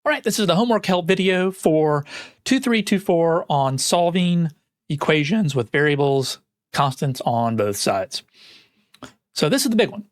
All right, this is the homework help video for 2324 on solving equations with variables, constants on both sides. So this is the big one.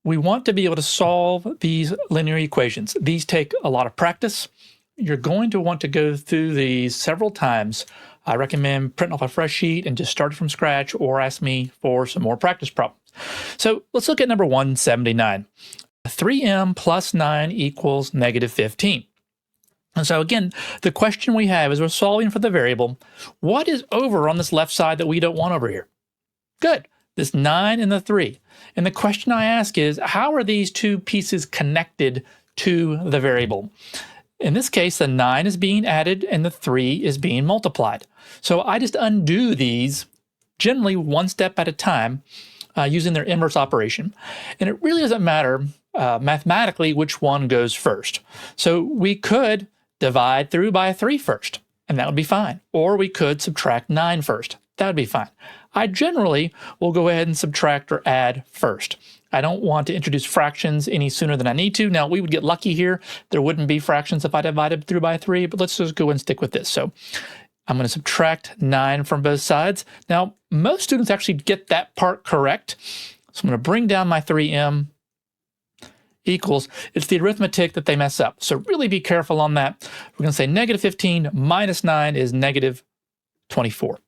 We want to be able to solve these linear equations. These take a lot of practice. You're going to want to go through these several times. I recommend printing off a fresh sheet and just start from scratch, or ask me for some more practice problems. So let's look at number 179. 3m plus 9 equals negative 15. And so again, the question we have is we're solving for the variable. What is over on this left side that we don't want over here? Good, this 9 and the 3. And the question I ask is, how are these two pieces connected to the variable? In this case, the 9 is being added and the 3 is being multiplied. So I just undo these, generally one step at a time, using their inverse operation. And it really doesn't matter mathematically which one goes first. So we could divide through by 3 first, and that would be fine. Or we could subtract 9 first. That would be fine. I generally will go ahead and subtract or add first. I don't want to introduce fractions any sooner than I need to. Now, we would get lucky here. There wouldn't be fractions if I divided through by 3, but let's just go and stick with this. So I'm going to subtract 9 from both sides. Now, most students actually get that part correct. So I'm going to bring down my 3m equals, it's the arithmetic that they mess up. So really be careful on that. We're going to say negative 15 minus 9 is negative 24.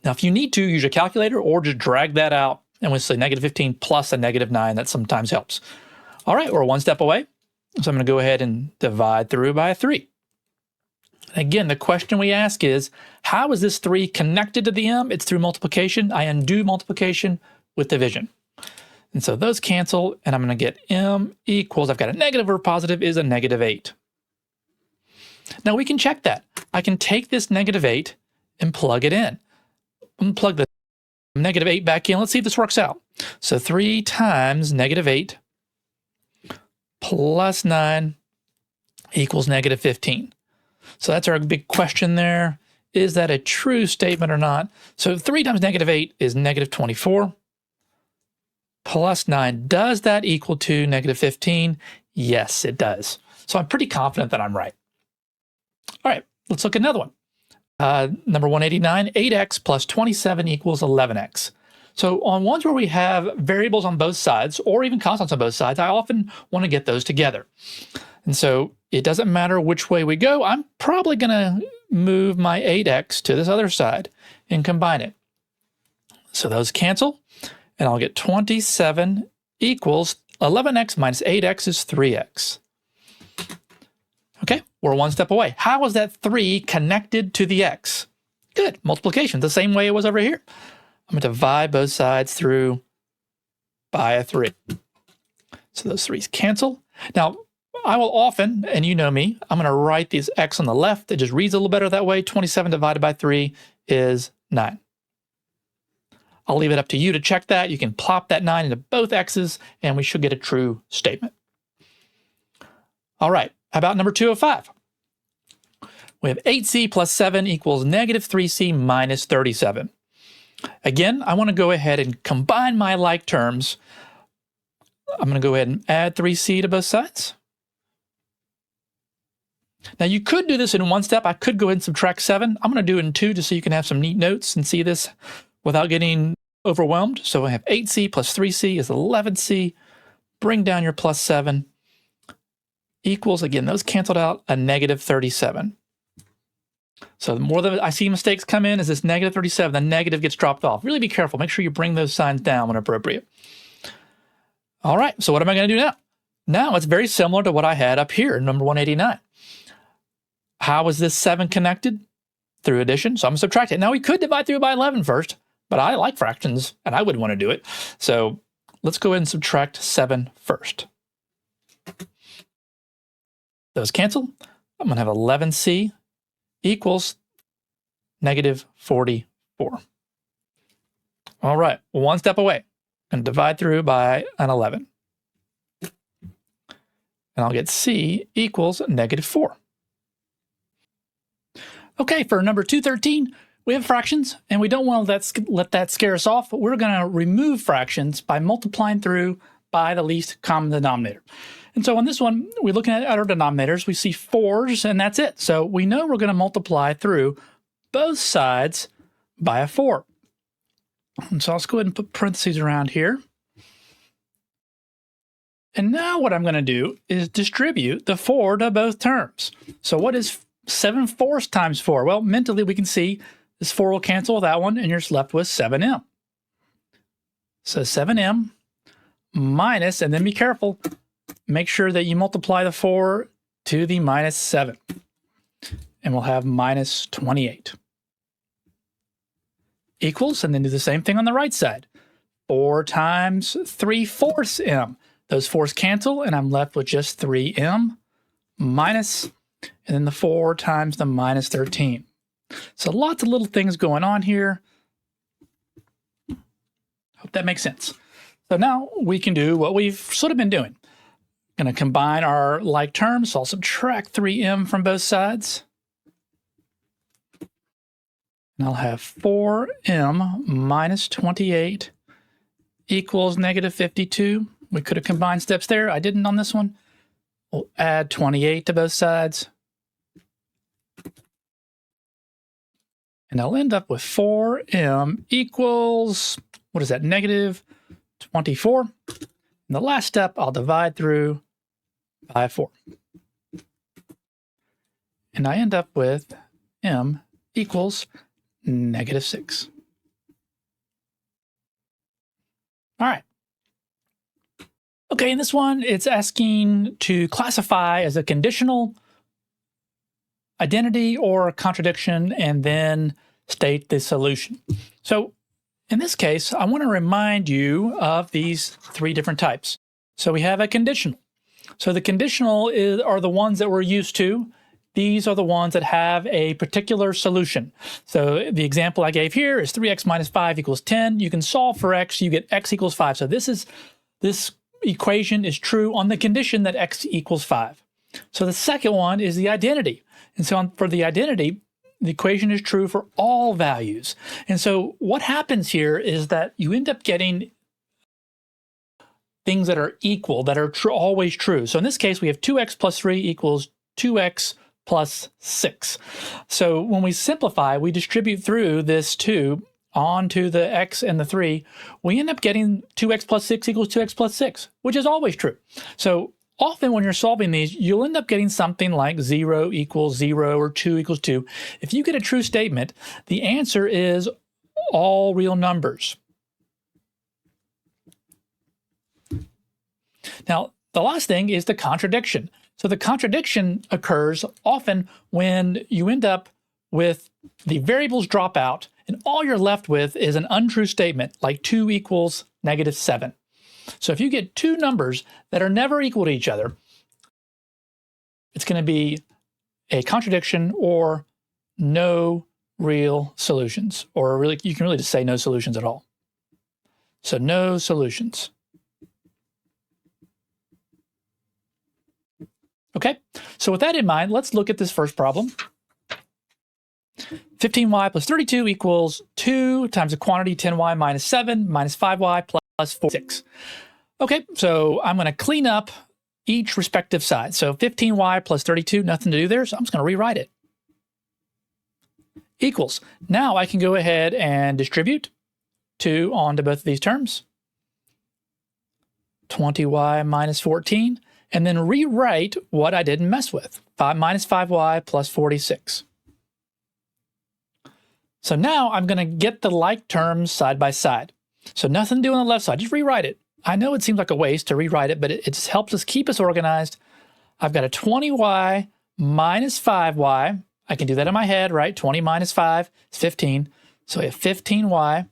Now, if you need to, use your calculator or just drag that out, and we'll say negative 15 plus a negative 9. That sometimes helps. All right, we're one step away. So I'm going to go ahead and divide through by 3. Again, the question we ask is, how is this 3 connected to the m? It's through multiplication. I undo multiplication with division. And so those cancel, and I'm going to get m equals, I've got a negative or positive, is a negative 8. Now we can check that. I can take this negative 8 and plug it in. I'm going to plug the negative 8 back in. Let's see if this works out. So 3 times negative 8 plus 9 equals negative 15. So that's our big question there. Is that a true statement or not? So 3 times negative 8 is negative 24. Plus 9, does that equal to negative 15? Yes, it does. So I'm pretty confident that I'm right. All right, let's look at another one. Number 189, 8x plus 27 equals 11x. So on ones where we have variables on both sides, or even constants on both sides, I often want to get those together. And so it doesn't matter which way we go, I'm probably going to move my 8x to this other side and combine it. So those cancel. And I'll get 27 equals 11x minus 8x is 3x. Okay, we're one step away. How is that 3 connected to the x? Good, multiplication, the same way it was over here. I'm going to divide both sides through by a 3. So those 3's cancel. Now, I will often, and you know me, I'm going to write this x on the left. It just reads a little better that way. 27 divided by 3 is 9. I'll leave it up to you to check that. You can plop that 9 into both x's, and we should get a true statement. All right, how about number 205? We have 8c plus 7 equals negative 3c minus 37. Again, I want to go ahead and combine my like terms. I'm going to go ahead and add 3c to both sides. Now, you could do this in one step. I could go ahead and subtract 7. I'm going to do it in 2 just so you can have some neat notes and see this without getting overwhelmed. So I have 8c plus 3c is 11c. Bring down your plus 7 equals, again, those canceled out, a negative 37. So the more that I see mistakes come in is this negative 37, the negative gets dropped off. Really be careful. Make sure you bring those signs down when appropriate. All right, so what am I going to do now? Now it's very similar to what I had up here in number 189. How is this 7 connected? Through addition. So I'm going to subtract it. Now we could divide through by 11 first, but I like fractions and I wouldn't want to do it. So let's go ahead and subtract 7 first. Those cancel. I'm going to have 11c equals negative 44. All right, one step away. I'm going to divide through by an 11. And I'll get c equals negative 4. Okay, for number 213, we have fractions, and we don't want to let that scare us off, but we're going to remove fractions by multiplying through by the least common denominator. And so on this one, we're looking at our denominators. We see 4s, and that's it. So we know we're going to multiply through both sides by a 4. And so let's go ahead and put parentheses around here. And now what I'm going to do is distribute the 4 to both terms. So what is 7/4 times 4? Well, mentally we can see this 4 will cancel with that one, and you're just left with 7m. So 7m minus, and then be careful, make sure that you multiply the 4 to the minus 7. And we'll have minus 28. Equals, and then do the same thing on the right side. 4 times 3/4 m. Those 4's cancel, and I'm left with just 3m minus, and then the 4 times the minus 13. So lots of little things going on here. Hope that makes sense. So now we can do what we've sort of been doing. Going to combine our like terms, so I'll subtract 3m from both sides. And I'll have 4m minus 28 equals negative 52. We could have combined steps there. I didn't on this one. We'll add 28 to both sides. And I'll end up with 4m equals, what is that, negative 24. And the last step, I'll divide through by 4. And I end up with m equals negative 6. All right. Okay, in this one, it's asking to classify as a conditional, identity, or contradiction, and then state the solution. So in this case, I want to remind you of these 3 different types. So we have a conditional. So the conditional are the ones that we're used to. These are the ones that have a particular solution. So the example I gave here is 3x minus 5 equals 10. You can solve for x, you get x equals 5. So this equation is true on the condition that x equals 5. So the second one is the identity. And so for the identity, the equation is true for all values. And so what happens here is that you end up getting things that are equal, that are always true. So in this case, we have 2x plus 3 equals 2x plus 6. So when we simplify, we distribute through this 2 onto the x and the 3, we end up getting 2x plus 6 equals 2x plus 6, which is always true. So often when you're solving these, you'll end up getting something like 0 equals 0 or 2 equals 2. If you get a true statement, the answer is all real numbers. Now, the last thing is the contradiction. So the contradiction occurs often when you end up with the variables drop out and all you're left with is an untrue statement like 2 equals negative 7. So if you get 2 numbers that are never equal to each other, it's going to be a contradiction or no real solutions, or really, you can really just say no solutions at all. So no solutions. Okay, so with that in mind, let's look at this first problem. 15y plus 32 equals 2 times the quantity 10y minus 7 minus 5y plus 46. Okay, so I'm going to clean up each respective side. So 15y plus 32, nothing to do there, so I'm just going to rewrite it. Equals. Now I can go ahead and distribute 2 onto both of these terms. 20y minus 14, and then rewrite what I didn't mess with. 5 minus 5y plus 46. So now I'm going to get the like terms side by side. So nothing to do on the left side, just rewrite it. I know it seems like a waste to rewrite it, but it just helps us keep us organized. I've got a 20y minus 5y. I can do that in my head, right? 20 minus 5 is 15. So I have 15y.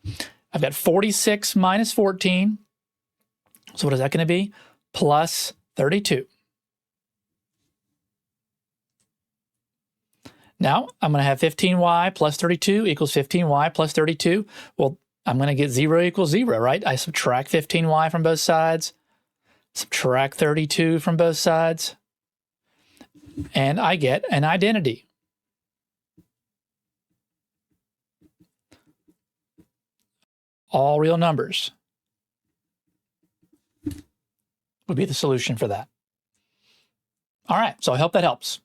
I've got 46 minus 14. So what is that going to be? Plus 32. Now I'm going to have 15y plus 32 equals 15y plus 32. Well, I'm going to get 0 equals 0, right? I subtract 15y from both sides, subtract 32 from both sides, and I get an identity. All real numbers would be the solution for that. All right, so I hope that helps.